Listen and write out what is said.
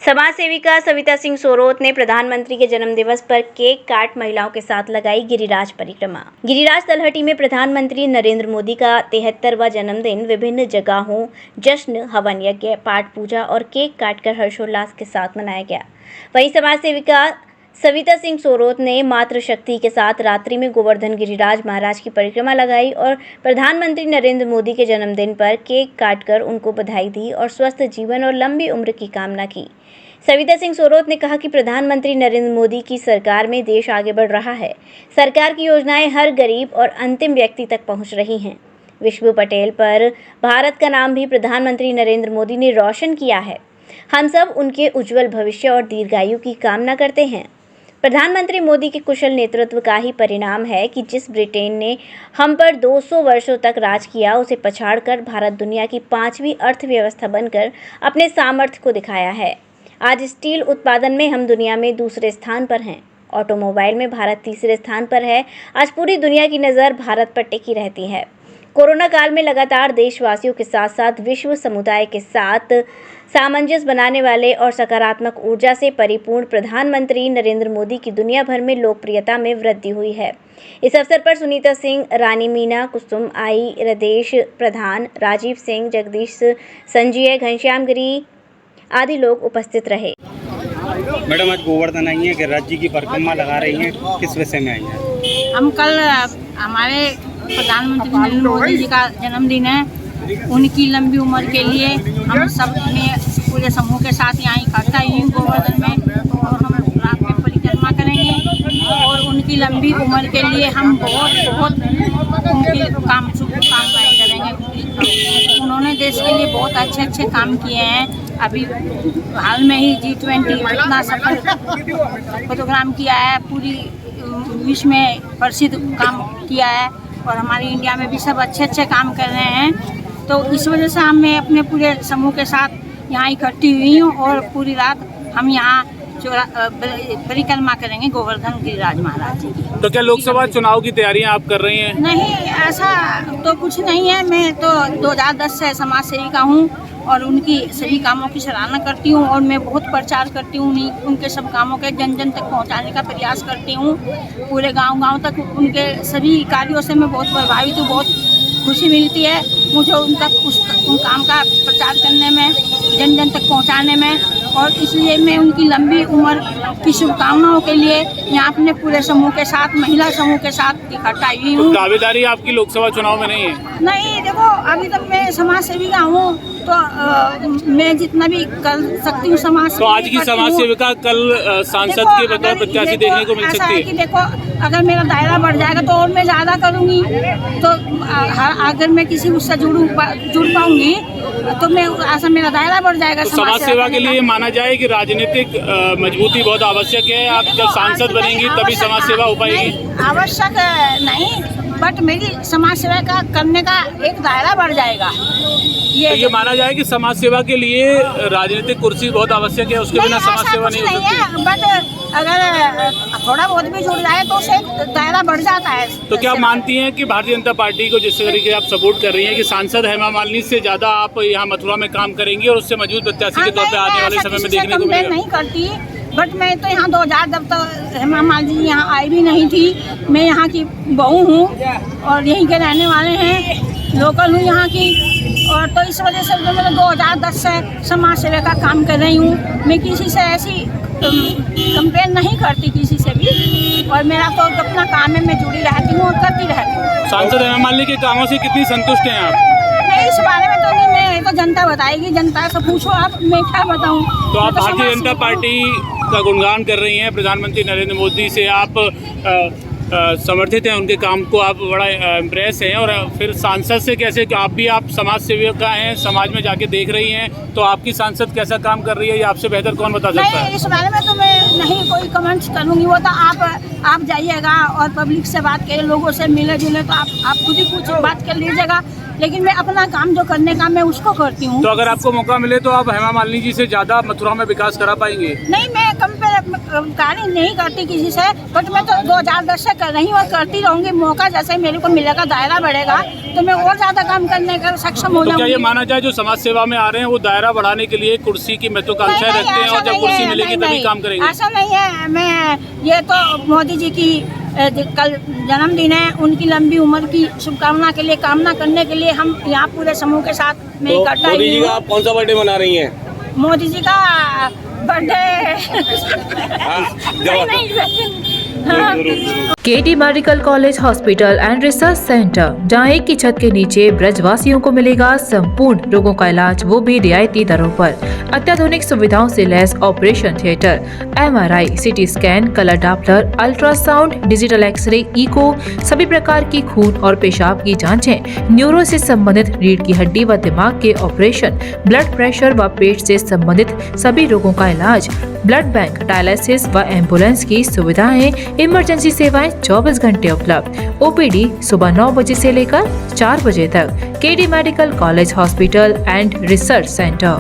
समाज सेविका सविता सिंह सोरोत ने प्रधानमंत्री के जन्मदिवस पर केक काट महिलाओं के साथ लगाई गिरिराज परिक्रमा। गिरिराज तलहटी में प्रधानमंत्री नरेंद्र मोदी का 73वां जन्मदिन विभिन्न जगहों जश्न, हवन यज्ञ, पाठ पूजा और केक काटकर हर्षोल्लास के साथ मनाया गया। वहीं समाज सेविका सविता सिंह सोरोत ने मातृशक्ति के साथ रात्रि में गोवर्धन गिरिराज महाराज की परिक्रमा लगाई और प्रधानमंत्री नरेंद्र मोदी के जन्मदिन पर केक काटकर उनको बधाई दी और स्वस्थ जीवन और लंबी उम्र की कामना की। सविता सिंह सोरोत ने कहा कि प्रधानमंत्री नरेंद्र मोदी की सरकार में देश आगे बढ़ रहा है। सरकार की योजनाएं हर गरीब और अंतिम व्यक्ति तक पहुंच रही हैं। विश्व पटेल पर भारत का नाम भी प्रधानमंत्री नरेंद्र मोदी ने रोशन किया है। हम सब उनके उज्जवल भविष्य और दीर्घायु की कामना करते हैं। प्रधानमंत्री मोदी के कुशल नेतृत्व का ही परिणाम है कि जिस ब्रिटेन ने हम पर 200 वर्षों तक राज किया, उसे पछाड़कर भारत दुनिया की 5वीं अर्थव्यवस्था बनकर अपने सामर्थ्य को दिखाया है। आज स्टील उत्पादन में हम दुनिया में दूसरे स्थान पर हैं। ऑटोमोबाइल में भारत तीसरे स्थान पर है। आज पूरी दुनिया की नज़र भारत पर टिकी रहती है। कोरोना काल में लगातार देशवासियों के साथ साथ विश्व समुदाय के साथ सामंजस्य बनाने वाले और सकारात्मक ऊर्जा से परिपूर्ण प्रधानमंत्री नरेंद्र मोदी की दुनिया भर में लोकप्रियता में वृद्धि हुई है। इस अवसर पर सुनीता सिंह, रानी मीना, कुसुम आई, हृदेश प्रधान, राजीव सिंह, जगदीश, संजय, घनश्याम गिरी आदि लोग उपस्थित रहे। मैडम, आज गोवर्धन आई है, गिरिराज जी की परिक्रमा लगा रही हैं, किस विषय में आई है? हम कल हमारे प्रधानमंत्री नरेंद्र मोदी जी का जन्मदिन है। उनकी लंबी उम्र के लिए हम सब ने पूरे समूह के साथ यहाँ इकट्ठा हुए गोवर्धन में और हम रात में परिक्रमा करेंगे और उनकी लंबी उम्र के लिए हम बहुत उनकी शुभकामनाएं करेंगे। उन्होंने देश के लिए बहुत अच्छे काम किए हैं। अभी हाल में ही G20 इतना सफल प्रोग्राम किया है, पूरी विश्व में प्रसिद्ध काम किया है और हमारी इंडिया में भी सब अच्छे काम कर रहे हैं। तो इस वजह से मैं अपने पूरे समूह के साथ यहाँ इकट्ठी हुई हूँ और पूरी रात हम यहाँ परिक्रमा करेंगे गोवर्धन गिरिराज महाराज जी की। तो क्या लोकसभा चुनाव की तैयारियां आप कर रही हैं? नहीं, ऐसा तो कुछ नहीं है। मैं तो 2010 से समाज सेविका हूँ और उनकी सभी कामों की सराहना करती हूँ और मैं बहुत प्रचार करती हूँ। उनके सब कामों के जन जन तक पहुँचाने का प्रयास करती हूँ। पूरे गांव तक उनके सभी कार्यों से मैं बहुत प्रभावित हूँ। बहुत खुशी मिलती है मुझे उन काम का प्रचार करने में, जन जन तक पहुँचाने में, और इसलिए मैं उनकी लंबी उम्र की शुभकामनाओं के लिए यहाँ अपने पूरे समूह के साथ, महिला समूह के साथ इकट्ठा हुई हूँ। दावेदारी आपकी लोकसभा चुनाव में नहीं है? नहीं, देखो अभी तक मैं समाज सेविका हूँ तो मैं जितना भी कर सकती हूँ समाज। तो आज की समाज सेविका कल सांसद के बतौर प्रत्याशी देखने को मिल सकती है? कि देखो, अगर मेरा दायरा बढ़ जाएगा तो और मैं ज़्यादा करूँगी। तो अगर मैं किसी उससे जुड़ पाऊँगी तो मैं ऐसा मेरा दायरा बढ़ जाएगा। तो समाज सेवा के लिए माना जाए कि राजनीतिक मजबूती बहुत आवश्यक है। आप जब सांसद बनेंगी तभी समाज सेवा हो पाएगी? आवश्यक नहीं, बट मेरी समाज सेवा का करने का एक दायरा बढ़ जाएगा। ये माना जाए कि समाज सेवा के लिए राजनीतिक कुर्सी बहुत आवश्यक है, उसके बिना समाज सेवा नहीं हो सकती। बट अगर थोड़ा बहुत भी जुड़ जाए तो उसे दायरा बढ़ जाता है। तो क्या मानती हैं कि भारतीय जनता पार्टी को जिस तरीके आप सपोर्ट कर रही हैं कि सांसद हेमा मालिनी से ज़्यादा आप यहाँ मथुरा में काम करेंगी और उससे मजबूत प्रत्याशी के तौर पर आने वाले समय में देखने को मिलेगा? नहीं करती, बट मैं तो यहाँ 2000 जब तक हेमा मालिनी यहाँ आई भी नहीं थी। मैं यहाँ की बहू हूँ और यहीं के रहने वाले हैं, लोकल हूँ यहाँ की, और तो इस वजह से जो मैं 2010 से समाज सेवा का काम कर रही हूँ। मैं किसी से ऐसी कंप्लेन नहीं करती किसी से भी, और मेरा तो अपना काम है, मैं जुड़ी रहती हूँ और करती रहती हूँ। सांसद हेमा मालिनी के कामों से कितनी संतुष्ट हैं आप? नहीं, इस बारे में तो नहीं, मैं तो जनता बताएगी, जनता से पूछो आप, मैं क्या बताऊँ। तो आप भारतीय जनता पार्टी का गुणगान कर रही हैं, प्रधानमंत्री नरेंद्र मोदी से आप समर्थित हैं, उनके काम को आप बड़ा इम्प्रेस हैं, और फिर सांसद से कैसे, आप समाज सेविका हैं, समाज में जाके देख रही हैं, तो आपकी सांसद कैसा काम कर रही है ये आपसे बेहतर कौन बता सकता है? नहीं, इस बारे में तो मैं नहीं कोई कमेंट्स करूँगी। वो तो आप जाइएगा और पब्लिक से बात करें, लोगों से मिले जुले, तो आप खुद ही कुछ बात कर लीजिएगा। लेकिन मैं अपना काम जो करने का मैं उसको करती हूँ। तो अगर आपको मौका मिले तो आप हेमा मालिनी जी से ज़्यादा मथुरा में विकास करा पाएंगे? नहीं, मैं कंपेयर कार्य नहीं करती किसी से, बट मैं तो 2010 से कर रही हूँ और करती रहूँगी। मौका जैसे मेरे को मिलेगा, दायरा बढ़ेगा तो मैं और ज़्यादा काम करने का सक्षम हो तो क्या ये जाऊँगी। माना जाए जो समाज सेवा में आ रहे हैं वो दायरा बढ़ाने के लिए कुर्सी की महत्वाकांक्षाएं नहीं, रखते हैं और ऐसा जब नहीं कुर्सी है, मिलेगी नहीं, तभी काम करेंगे? ऐसा नहीं है। मैं ये तो मोदी जी की कल जन्मदिन है, उनकी लंबी उम्र की शुभकामना के लिए, कामना करने के लिए हम यहाँ पूरे समूह के साथ में इकट्ठा मोदी हुई जी हूँ। का आप कौन सा बर्थडे मना रही हैं? मोदी जी का birthday KD medical college hospital and research centre, जहां एक की छत के नीचे ब्रजवासियों को मिलेगा संपूर्ण रोगों का इलाज, वो भी रियायती दरों पर। अत्याधुनिक सुविधाओं से लैस operation theatre, MRI, CT scan, colour Doppler, ultrasound, digital x-ray, echo, सभी प्रकार की खून और पेशाब की जांचें, न्यूरो से संबंधित रीढ़ की हड्डी व दिमाग के ऑपरेशन, ब्लड प्रेशर व पेट से संबंधित सभी रोगों का इलाज, ब्लड बैंक, डायलिसिस व एम्बुलेंस की सुविधाएं, इमरजेंसी सेवाएं 24 घंटे उपलब्ध। OPD सुबह 9 बजे से लेकर 4 बजे तक। KD medical college hospital and research centre.